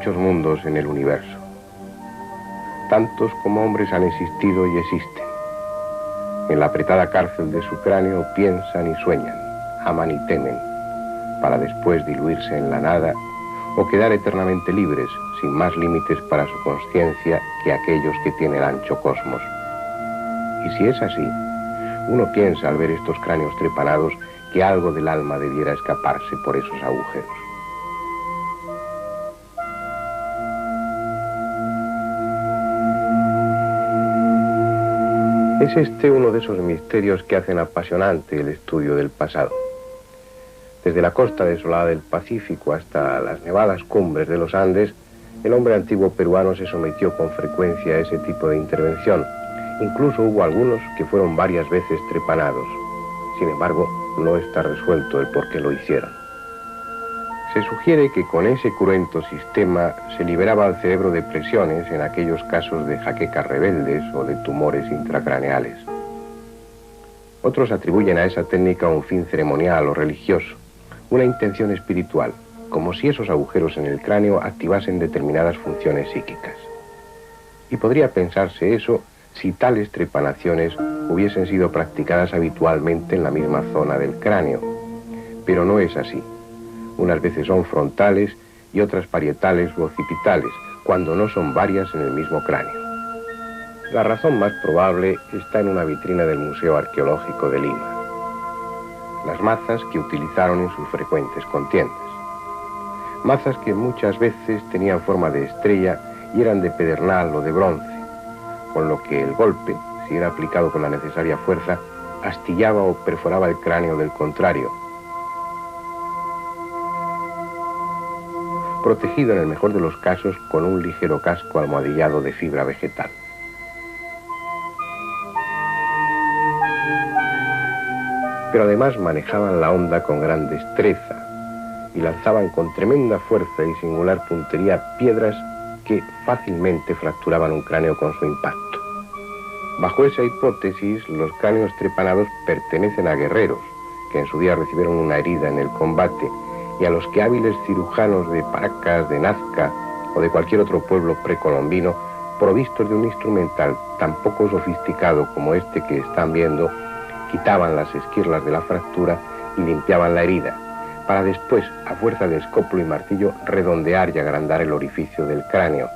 muchos mundos en el universo. Tantos como hombres han existido y existen. En la apretada cárcel de su cráneo piensan y sueñan, aman y temen, para después diluirse en la nada o quedar eternamente libres, sin más límites para su conciencia que aquellos que tiene el ancho cosmos. Y si es así, uno piensa al ver estos cráneos trepanados que algo del alma debiera escaparse por esos agujeros. Es este uno de esos misterios que hacen apasionante el estudio del pasado. Desde la costa desolada del Pacífico hasta las nevadas cumbres de los Andes, el hombre antiguo peruano se sometió con frecuencia a ese tipo de intervención. Incluso hubo algunos que fueron varias veces trepanados. Sin embargo, no está resuelto el por qué lo hicieron. Se sugiere que con ese cruento sistema se liberaba al cerebro de presiones en aquellos casos de jaquecas rebeldes o de tumores intracraneales. Otros atribuyen a esa técnica un fin ceremonial o religioso, una intención espiritual, como si esos agujeros en el cráneo activasen determinadas funciones psíquicas. Y podría pensarse eso si tales trepanaciones hubiesen sido practicadas habitualmente en la misma zona del cráneo. Pero no es así. Unas veces son frontales y otras parietales u occipitales, cuando no son varias en el mismo cráneo. La razón más probable está en una vitrina del Museo Arqueológico de Lima. Las mazas que utilizaron en sus frecuentes contiendas. Mazas que muchas veces tenían forma de estrella y eran de pedernal o de bronce, con lo que el golpe, si era aplicado con la necesaria fuerza, astillaba o perforaba el cráneo del contrario, protegido en el mejor de los casos con un ligero casco almohadillado de fibra vegetal. Pero además manejaban la onda con gran destreza y lanzaban con tremenda fuerza y singular puntería piedras que fácilmente fracturaban un cráneo con su impacto. Bajo esa hipótesis, los cráneos trepanados pertenecen a guerreros que en su día recibieron una herida en el combate y a los que hábiles cirujanos de Paracas, de Nazca o de cualquier otro pueblo precolombino, provistos de un instrumental tan poco sofisticado como este que están viendo, quitaban las esquirlas de la fractura y limpiaban la herida, para después, a fuerza de escoplo y martillo, redondear y agrandar el orificio del cráneo.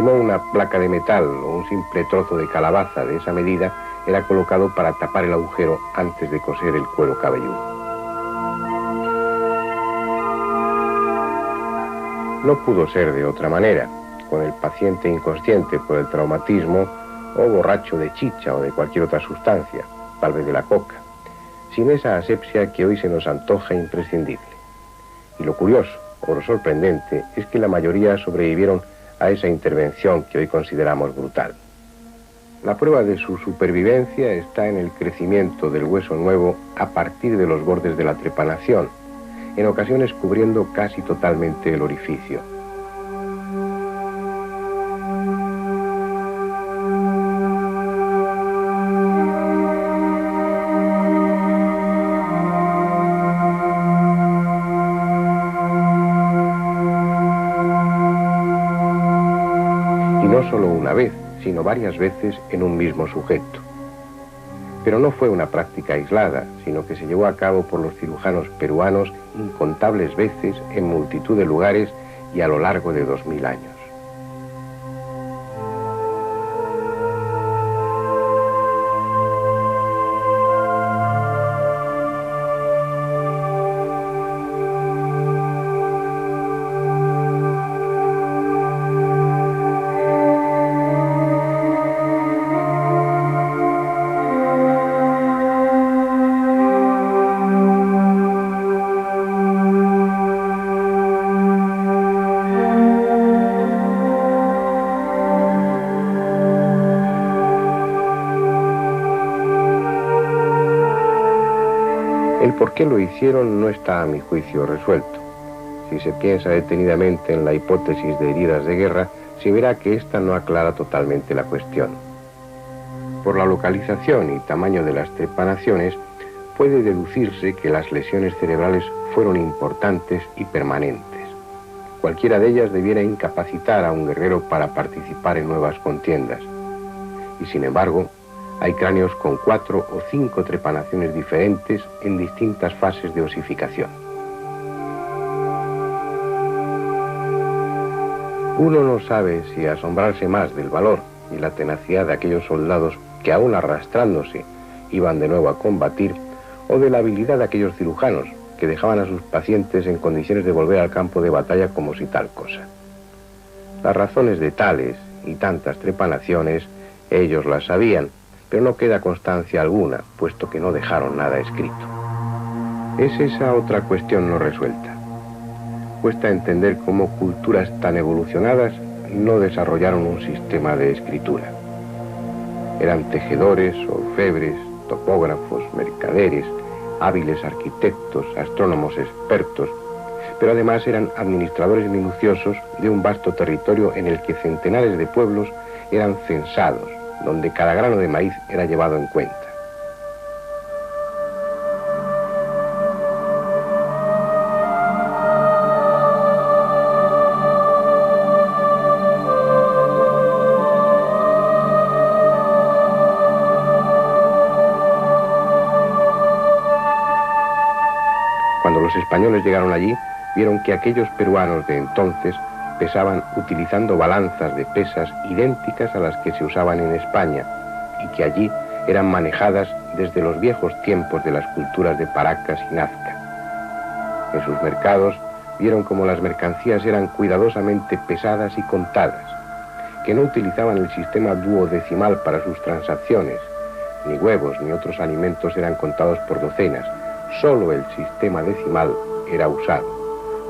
Una placa de metal o un simple trozo de calabaza de esa medida era colocado para tapar el agujero antes de coser el cuero cabelludo. No pudo ser de otra manera, con el paciente inconsciente por el traumatismo o borracho de chicha o de cualquier otra sustancia, tal vez de la coca, sin esa asepsia que hoy se nos antoja imprescindible. Y lo curioso o lo sorprendente es que la mayoría sobrevivieron a esa intervención que hoy consideramos brutal. La prueba de su supervivencia está en el crecimiento del hueso nuevo a partir de los bordes de la trepanación, en ocasiones cubriendo casi totalmente el orificio. Solo una vez, sino varias veces en un mismo sujeto. Pero no fue una práctica aislada, sino que se llevó a cabo por los cirujanos peruanos incontables veces en multitud de lugares y a lo largo de 2000 años. por qué lo hicieron no está a mi juicio resuelto. Si se piensa detenidamente en la hipótesis de heridas de guerra, se verá que ésta no aclara totalmente la cuestión. Por la localización y tamaño de las trepanaciones, puede deducirse que las lesiones cerebrales fueron importantes y permanentes. Cualquiera de ellas debiera incapacitar a un guerrero para participar en nuevas contiendas. Y sin embargo, hay cráneos con 4 o 5 trepanaciones diferentes en distintas fases de osificación. Uno no sabe si asombrarse más del valor y la tenacidad de aquellos soldados que aún arrastrándose iban de nuevo a combatir, o de la habilidad de aquellos cirujanos que dejaban a sus pacientes en condiciones de volver al campo de batalla como si tal cosa. Las razones de tales y tantas trepanaciones, ellos las sabían, pero no queda constancia alguna, puesto que no dejaron nada escrito. Es esa otra cuestión no resuelta. Cuesta entender cómo culturas tan evolucionadas no desarrollaron un sistema de escritura. Eran tejedores, orfebres, topógrafos, mercaderes, hábiles arquitectos, astrónomos expertos, pero además eran administradores minuciosos de un vasto territorio en el que centenares de pueblos eran censados, donde cada grano de maíz era llevado en cuenta. Cuando los españoles llegaron allí, vieron que aquellos peruanos de entonces pesaban utilizando balanzas de pesas idénticas a las que se usaban en España y que allí eran manejadas desde los viejos tiempos de las culturas de Paracas y Nazca. En sus mercados vieron como las mercancías eran cuidadosamente pesadas y contadas, que no utilizaban el sistema duodecimal para sus transacciones, ni huevos ni otros alimentos eran contados por docenas. Solo el sistema decimal era usado.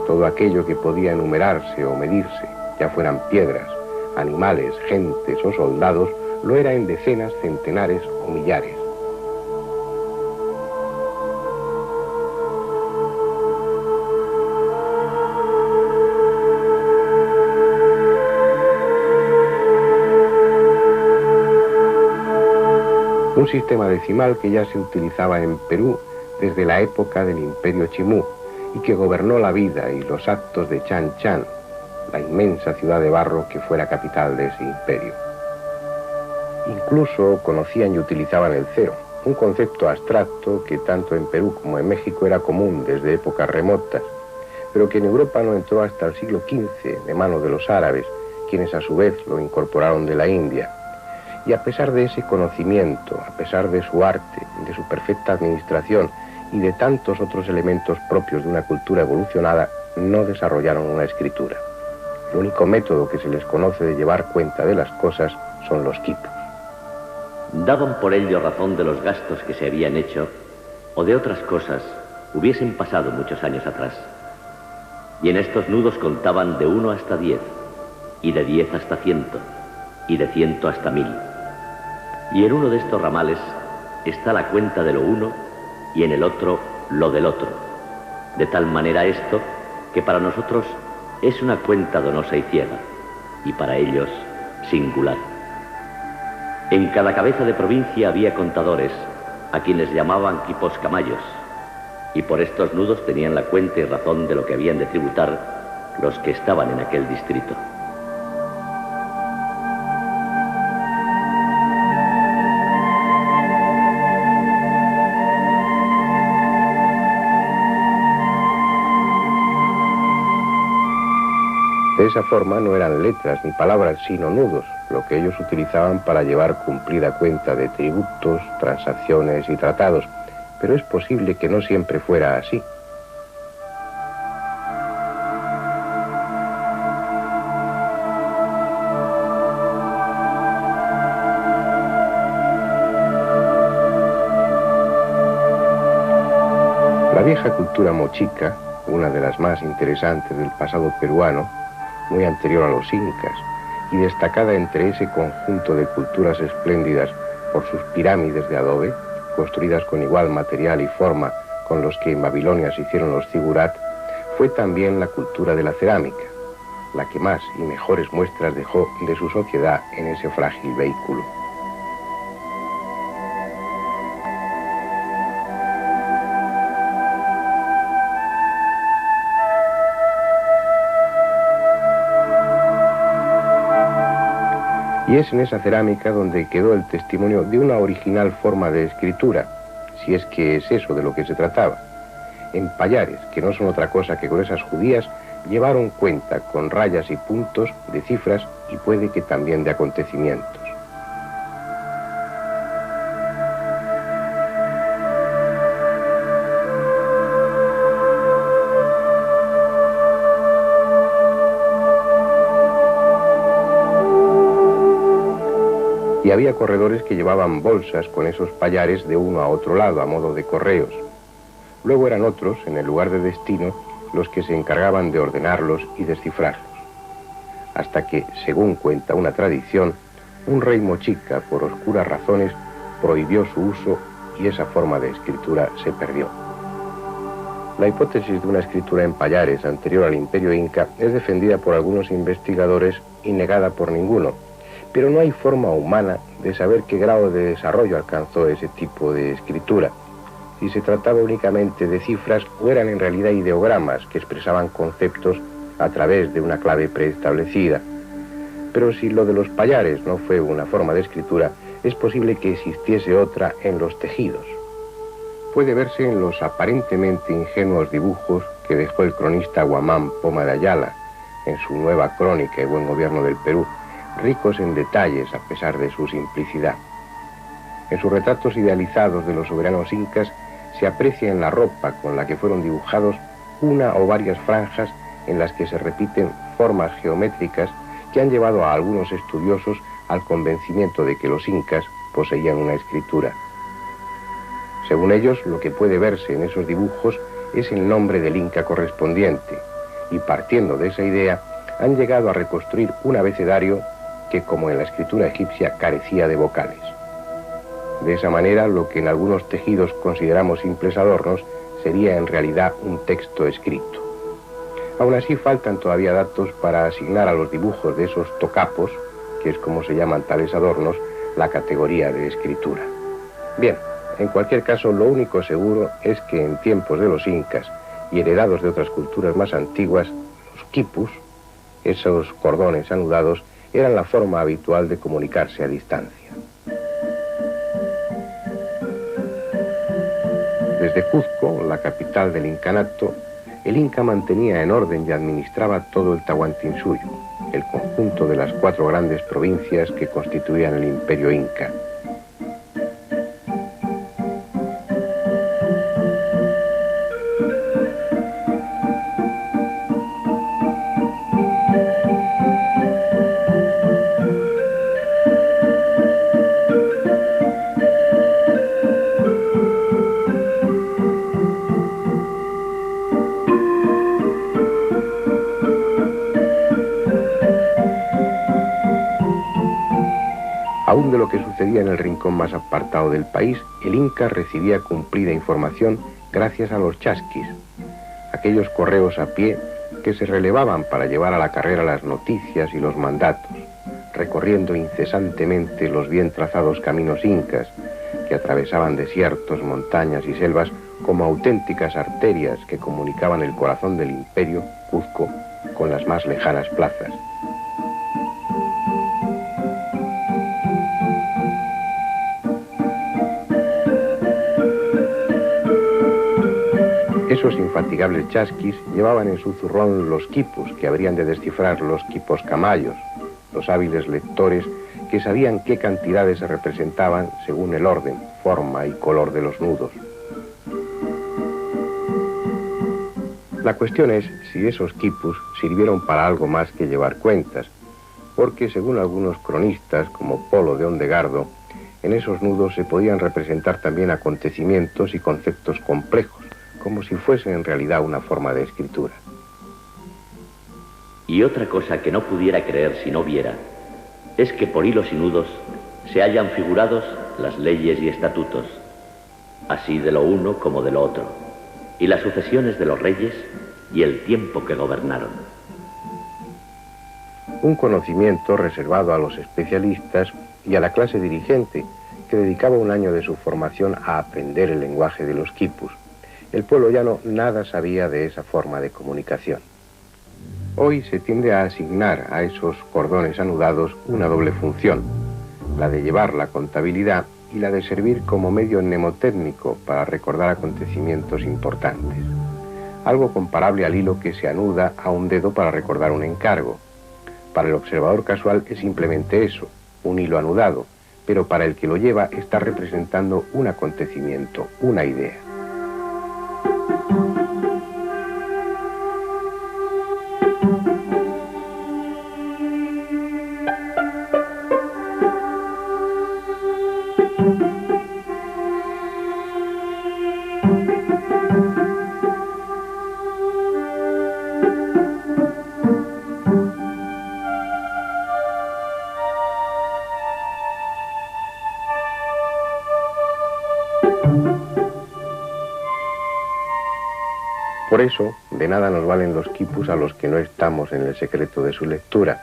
Todo aquello que podía enumerarse o medirse, ya fueran piedras, animales, gentes o soldados, lo era en decenas, centenares o millares. Un sistema decimal que ya se utilizaba en Perú desde la época del Imperio Chimú y que gobernó la vida y los actos de Chan Chan, la inmensa ciudad de barro que fue la capital de ese imperio. Incluso conocían y utilizaban el cero, un concepto abstracto que tanto en Perú como en México era común desde épocas remotas, pero que en Europa no entró hasta el siglo XV de mano de los árabes, quienes a su vez lo incorporaron de la India. Y a pesar de ese conocimiento, a pesar de su arte, de su perfecta administración y de tantos otros elementos propios de una cultura evolucionada, no desarrollaron una escritura. El único método que se les conoce de llevar cuenta de las cosas son los quipos. Daban por ello razón de los gastos que se habían hecho o de otras cosas hubiesen pasado muchos años atrás. Y en estos nudos contaban de 1 hasta 10, y de 10 hasta 100, y de 100 hasta 1000. Y en uno de estos ramales está la cuenta de lo uno y en el otro lo del otro. De tal manera esto que para nosotros es una cuenta donosa y ciega, y para ellos singular. En cada cabeza de provincia había contadores, a quienes llamaban quiposcamayos, y por estos nudos tenían la cuenta y razón de lo que habían de tributar los que estaban en aquel distrito. De esa forma no eran letras ni palabras, sino nudos, lo que ellos utilizaban para llevar cumplida cuenta de tributos, transacciones y tratados, pero es posible que no siempre fuera así. La vieja cultura mochica, una de las más interesantes del pasado peruano, muy anterior a los incas, y destacada entre ese conjunto de culturas espléndidas por sus pirámides de adobe, construidas con igual material y forma con los que en Babilonia se hicieron los zigurat, fue también la cultura de la cerámica, la que más y mejores muestras dejó de su sociedad en ese frágil vehículo. Y es en esa cerámica donde quedó el testimonio de una original forma de escritura, si es que es eso de lo que se trataba. En pallares, que no son otra cosa que gruesas judías, llevaron cuenta con rayas y puntos de cifras y puede que también de acontecimientos. Y había corredores que llevaban bolsas con esos pallares de uno a otro lado, a modo de correos. Luego eran otros, en el lugar de destino, los que se encargaban de ordenarlos y descifrarlos. Hasta que, según cuenta una tradición, un rey mochica, por oscuras razones, prohibió su uso y esa forma de escritura se perdió. La hipótesis de una escritura en pallares anterior al Imperio Inca es defendida por algunos investigadores y negada por ninguno, pero no hay forma humana de saber qué grado de desarrollo alcanzó ese tipo de escritura, si se trataba únicamente de cifras o eran en realidad ideogramas que expresaban conceptos a través de una clave preestablecida. Pero si lo de los pallares no fue una forma de escritura, es posible que existiese otra en los tejidos. Puede verse en los aparentemente ingenuos dibujos que dejó el cronista Guamán Poma de Ayala en su nueva crónica y buen gobierno del Perú, ricos en detalles a pesar de su simplicidad. En sus retratos idealizados de los soberanos incas se aprecia en la ropa con la que fueron dibujados una o varias franjas en las que se repiten formas geométricas que han llevado a algunos estudiosos al convencimiento de que los incas poseían una escritura. Según ellos, lo que puede verse en esos dibujos es el nombre del inca correspondiente, y partiendo de esa idea han llegado a reconstruir un abecedario que, como en la escritura egipcia, carecía de vocales. De esa manera, lo que en algunos tejidos consideramos simples adornos sería en realidad un texto escrito. Aún así, faltan todavía datos para asignar a los dibujos de esos tocapos, que es como se llaman tales adornos, la categoría de escritura. Bien, en cualquier caso, lo único seguro es que en tiempos de los incas y heredados de otras culturas más antiguas, los quipus, esos cordones anudados, eran la forma habitual de comunicarse a distancia. Desde Cuzco, la capital del incanato, el Inca mantenía en orden y administraba todo el Tahuantinsuyo, el conjunto de las 4 grandes provincias que constituían el Imperio Inca. Aún de lo que sucedía en el rincón más apartado del país, el Inca recibía cumplida información gracias a los chasquis, aquellos correos a pie que se relevaban para llevar a la carrera las noticias y los mandatos, recorriendo incesantemente los bien trazados caminos incas que atravesaban desiertos, montañas y selvas como auténticas arterias que comunicaban el corazón del imperio, Cuzco, con las más lejanas plazas. Esos infatigables chasquis llevaban en su zurrón los quipus que habrían de descifrar los quipos camayos, los hábiles lectores que sabían qué cantidades se representaban según el orden, forma y color de los nudos. La cuestión es si esos quipus sirvieron para algo más que llevar cuentas, porque según algunos cronistas, como Polo de Ondegardo, en esos nudos se podían representar también acontecimientos y conceptos complejos, como si fuesen en realidad una forma de escritura. Y otra cosa que no pudiera creer si no viera, es que por hilos y nudos se hallan figurados las leyes y estatutos, así de lo uno como de lo otro, y las sucesiones de los reyes y el tiempo que gobernaron. Un conocimiento reservado a los especialistas y a la clase dirigente, que dedicaba un año de su formación a aprender el lenguaje de los quipus. El pueblo llano nada sabía de esa forma de comunicación. Hoy se tiende a asignar a esos cordones anudados una doble función, la de llevar la contabilidad y la de servir como medio mnemotécnico para recordar acontecimientos importantes. Algo comparable al hilo que se anuda a un dedo para recordar un encargo. Para el observador casual es simplemente eso, un hilo anudado, pero para el que lo lleva está representando un acontecimiento, una idea. Por eso, de nada nos valen los quipus a los que no estamos en el secreto de su lectura.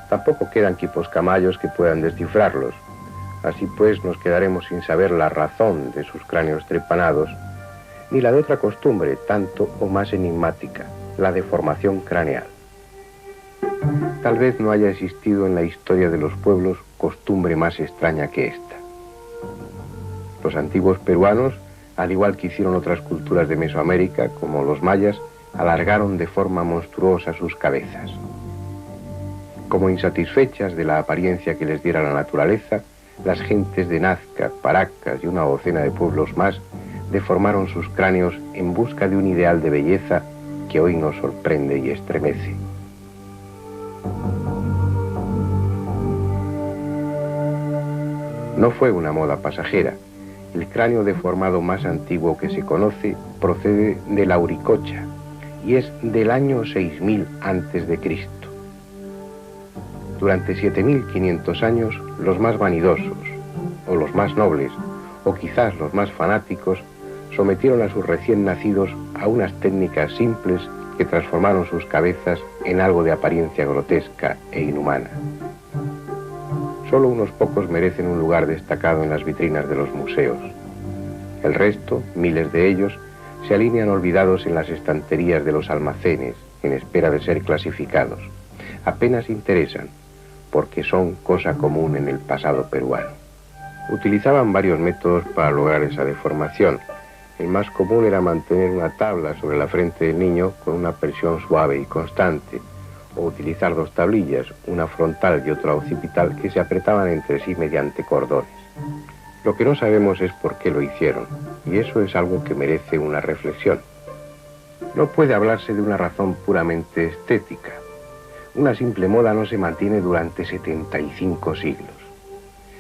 Tampoco quedan quipos camayos que puedan descifrarlos. Así pues, nos quedaremos sin saber la razón de sus cráneos trepanados, ni la de otra costumbre, tanto o más enigmática, la deformación craneal. Tal vez no haya existido en la historia de los pueblos costumbre más extraña que esta. Los antiguos peruanos, al igual que hicieron otras culturas de Mesoamérica, como los mayas, alargaron de forma monstruosa sus cabezas. Como insatisfechas de la apariencia que les diera la naturaleza, las gentes de Nazca, Paracas y una docena de pueblos más deformaron sus cráneos en busca de un ideal de belleza que hoy nos sorprende y estremece. No fue una moda pasajera. El cráneo deformado más antiguo que se conoce procede de la Auricocha y es del año 6000 a.C. Durante 7500 años, los más vanidosos, o los más nobles, o quizás los más fanáticos, sometieron a sus recién nacidos a unas técnicas simples que transformaron sus cabezas en algo de apariencia grotesca e inhumana. Solo unos pocos merecen un lugar destacado en las vitrinas de los museos. El resto, miles de ellos, se alinean olvidados en las estanterías de los almacenes, en espera de ser clasificados. Apenas interesan, porque son cosa común en el pasado peruano. Utilizaban varios métodos para lograr esa deformación. El más común era mantener una tabla sobre la frente del niño con una presión suave y constante, o utilizar dos tablillas, una frontal y otra occipital, que se apretaban entre sí mediante cordones. Lo que no sabemos es por qué lo hicieron, y eso es algo que merece una reflexión. No puede hablarse de una razón puramente estética. Una simple moda no se mantiene durante 75 siglos.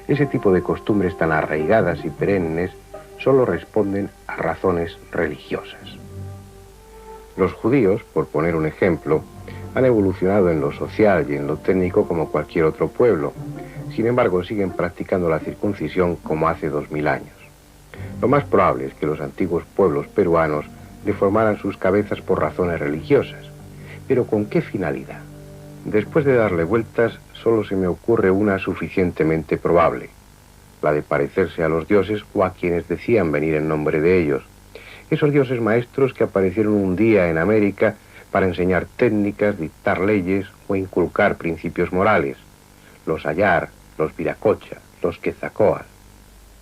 Ese tipo de costumbres tan arraigadas y perennes solo responden a razones religiosas. Los judíos, por poner un ejemplo, han evolucionado en lo social y en lo técnico como cualquier otro pueblo. Sin embargo, siguen practicando la circuncisión como hace 2000 años. Lo más probable es que los antiguos pueblos peruanos deformaran sus cabezas por razones religiosas. ¿Pero con qué finalidad? Después de darle vueltas, solo se me ocurre una suficientemente probable, la de parecerse a los dioses o a quienes decían venir en nombre de ellos. Esos dioses maestros que aparecieron un día en América para enseñar técnicas, dictar leyes o inculcar principios morales. Los Ayar, los Viracocha, los Quetzalcóatl.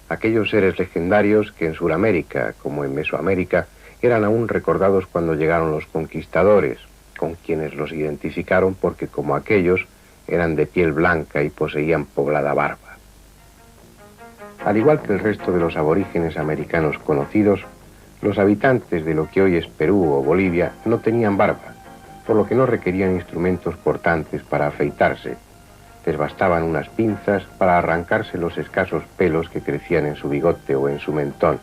Aquellos seres legendarios que en Sudamérica, como en Mesoamérica, eran aún recordados cuando llegaron los conquistadores, con quienes los identificaron porque, como aquellos, eran de piel blanca y poseían poblada barba. Al igual que el resto de los aborígenes americanos conocidos, los habitantes de lo que hoy es Perú o Bolivia no tenían barba, por lo que no requerían instrumentos cortantes para afeitarse. Les bastaban unas pinzas para arrancarse los escasos pelos que crecían en su bigote o en su mentón.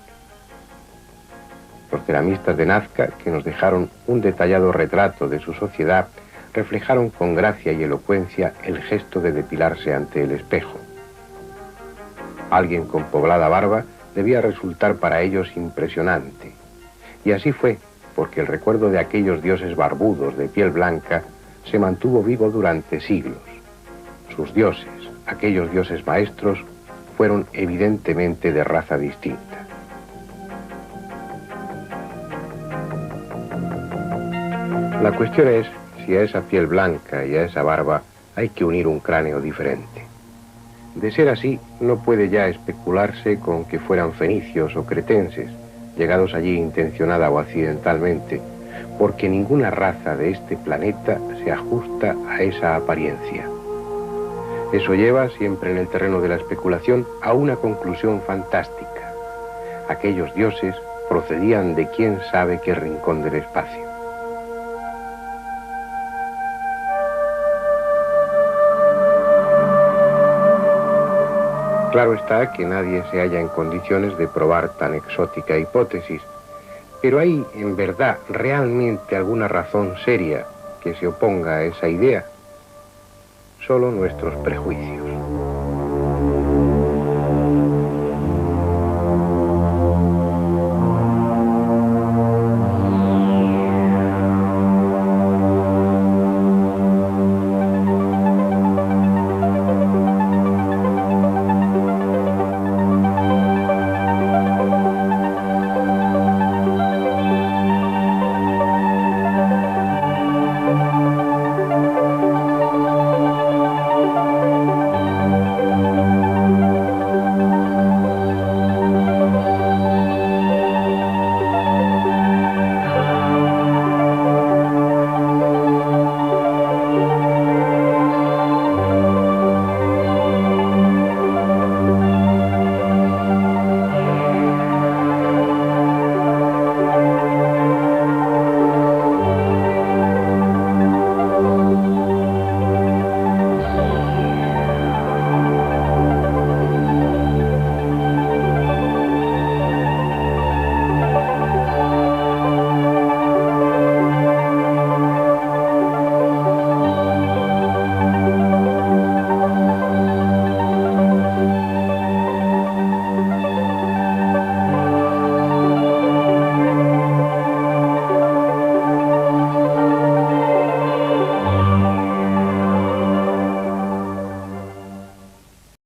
Los ceramistas de Nazca, que nos dejaron un detallado retrato de su sociedad, reflejaron con gracia y elocuencia el gesto de depilarse ante el espejo. Alguien con poblada barba debía resultar para ellos impresionante. Y así fue, porque el recuerdo de aquellos dioses barbudos de piel blanca se mantuvo vivo durante siglos. Sus dioses, aquellos dioses maestros, fueron evidentemente de raza distinta. La cuestión es si a esa piel blanca y a esa barba hay que unir un cráneo diferente. De ser así, no puede ya especularse con que fueran fenicios o cretenses, llegados allí intencionada o accidentalmente, porque ninguna raza de este planeta se ajusta a esa apariencia. Eso lleva, siempre en el terreno de la especulación, a una conclusión fantástica. Aquellos dioses procedían de quién sabe qué rincón del espacio. Claro está que nadie se halla en condiciones de probar tan exótica hipótesis, pero ¿hay en verdad realmente alguna razón seria que se oponga a esa idea? Solo nuestros prejuicios.